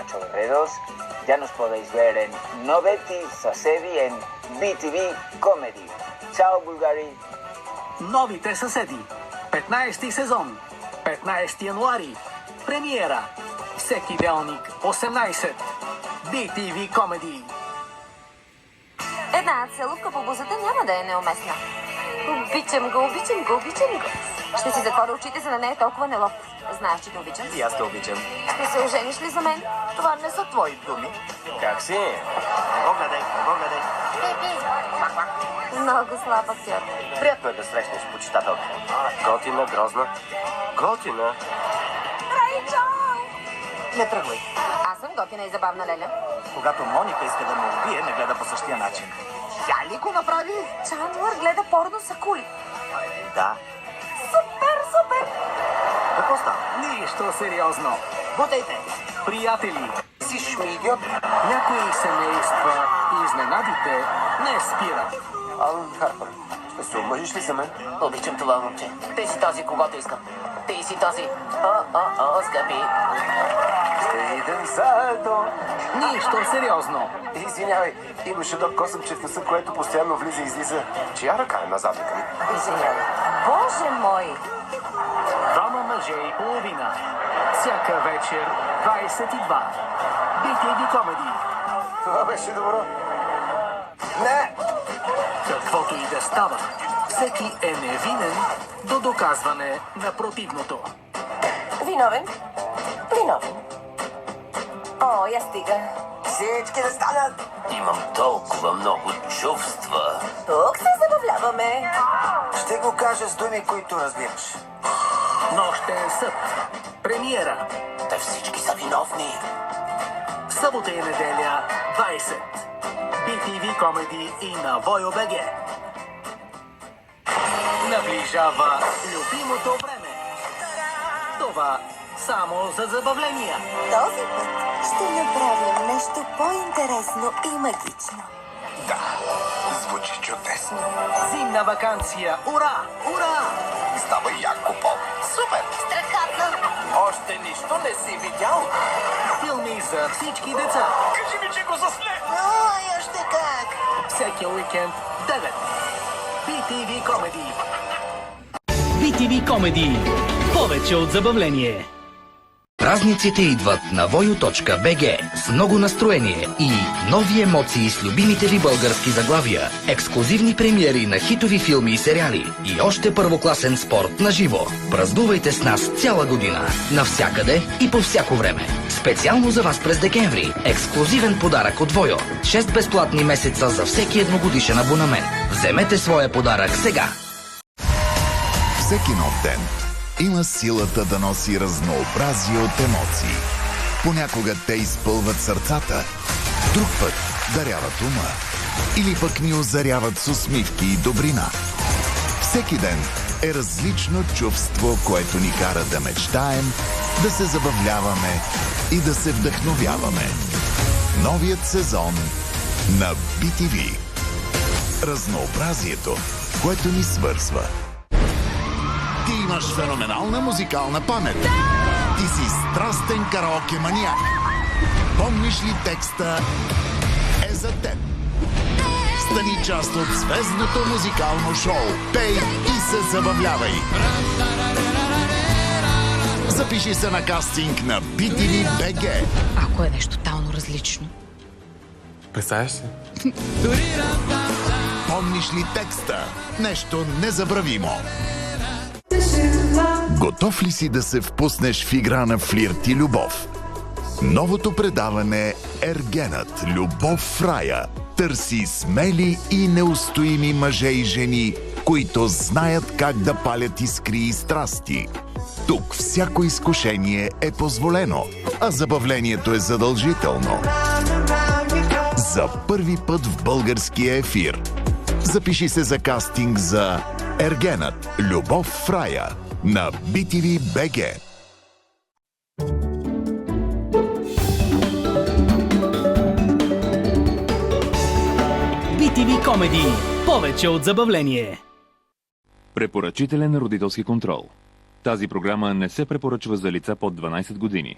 Nacho Guerreros. Ya nos podéis ver en Novetti Съседи en BTV Comedy. Ciao, Bulgari! Новите съседи. 15-ти сезон. 15 януари. Премиера. Всеки делник 18. BTV Comedy. Една целувка по бузата няма да е неуместна. Обичам го, обичам го, обичам го. Ще си затворя очите, за да не е толкова неловко. Знаеш, че те обичам. И аз те обичам. Ще се ожениш ли за мен? Това не са твои думи. Как си? Не го гледай, не го гледай. Много слаб актьор. Приятно е да срещнеш почитателка. Готина, грозна. Готина. Рейчо! Не тръгвай. Аз съм готина и забавна леля. Когато Моника иска да ме убие, не гледа по същия начин. Тя ли го направи? Чандлър гледа порно с акули. Да. Супер, супер! Какво става? Нищо сериозно. Бутайте! Приятели, Си шмидиот. някои семейства и изненадите не спират. Алън Харпър, ще се омъжиш ли за мен? Обичам това момче. Ти си този, когато искам. Ти си този. Скъпи. Ще идем заедно. Нищо сериозно. Извинявай, имаше едно косъмче в носа, което постоянно влиза и излиза. Чия ръка е на задника ми? Извинявай. Боже мой! Двама мъже и половина. Всяка вечер 22. BTV Comedy. Това беше добро. Не! Каквото и да става, всеки е невинен до доказване на противното. Виновен? Виновен. О, я стига. Всички да станат! Имам толкова много чувства. Тук се забавляваме. Ще го кажа с думи, които разбираш. Нощен съд. Премиера. Те всички са виновни. Събота и неделя 20. BTV Comedy и на Voyo.bg. Наближава любимото време. Това само за забавления. Този път ще направим нещо по-интересно и магично. Да, звучи чудесно. Зимна ваканция. Ура! Ура! Става яко, Пол. Супер! Страхотно. Още нищо не си видял. Филми за всички деца. Кажи ми, че го засне! Ой, още как! Всеки уикенд 9. BTV Comedy. BTV Comedy. Повече от забавление. Празниците идват на voyo.bg с много настроение и нови емоции с любимите ви български заглавия, ексклузивни премиери на хитови филми и сериали и още първокласен спорт на живо. Празнувайте с нас цяла година, навсякъде и по всяко време. Специално за вас през декември. Ексклузивен подарък от Voyo. 6 безплатни месеца за всеки едногодишен абонамент. Вземете своя подарък сега. Всеки нов ден има силата да носи разнообразие от емоции. Понякога те изпълват сърцата, друг път даряват ума или пък ни озаряват с усмивки и добрина. Всеки ден е различно чувство, което ни кара да мечтаем, да се забавляваме и да се вдъхновяваме. Новият сезон на BTV. Разнообразието, което ни свързва. Ти имаш феноменална музикална памет. Ти си страстен караоке маниак. Помниш ли текста е за теб? Стани част от звездното музикално шоу. Пей и се забавлявай. Запиши се на кастинг на BTV BG. Ако е нещо тотално различно. Представяш се? Помниш ли текста? Нещо незабравимо. Готов ли си да се впуснеш в игра на флирт и любов? Новото предаване Ергенът. Любов в рая търси смели и неустоими мъже и жени, които знаят как да палят искри и страсти. Тук всяко изкушение е позволено, а забавлението е задължително. За първи път в българския ефир. Запиши се за кастинг за Ергенът. Любов в рая на BTV BG. BTV Comedy. Повече от забавление. Препоръчителен родителски контрол. Тази програма не се препоръчва за лица под 12 години.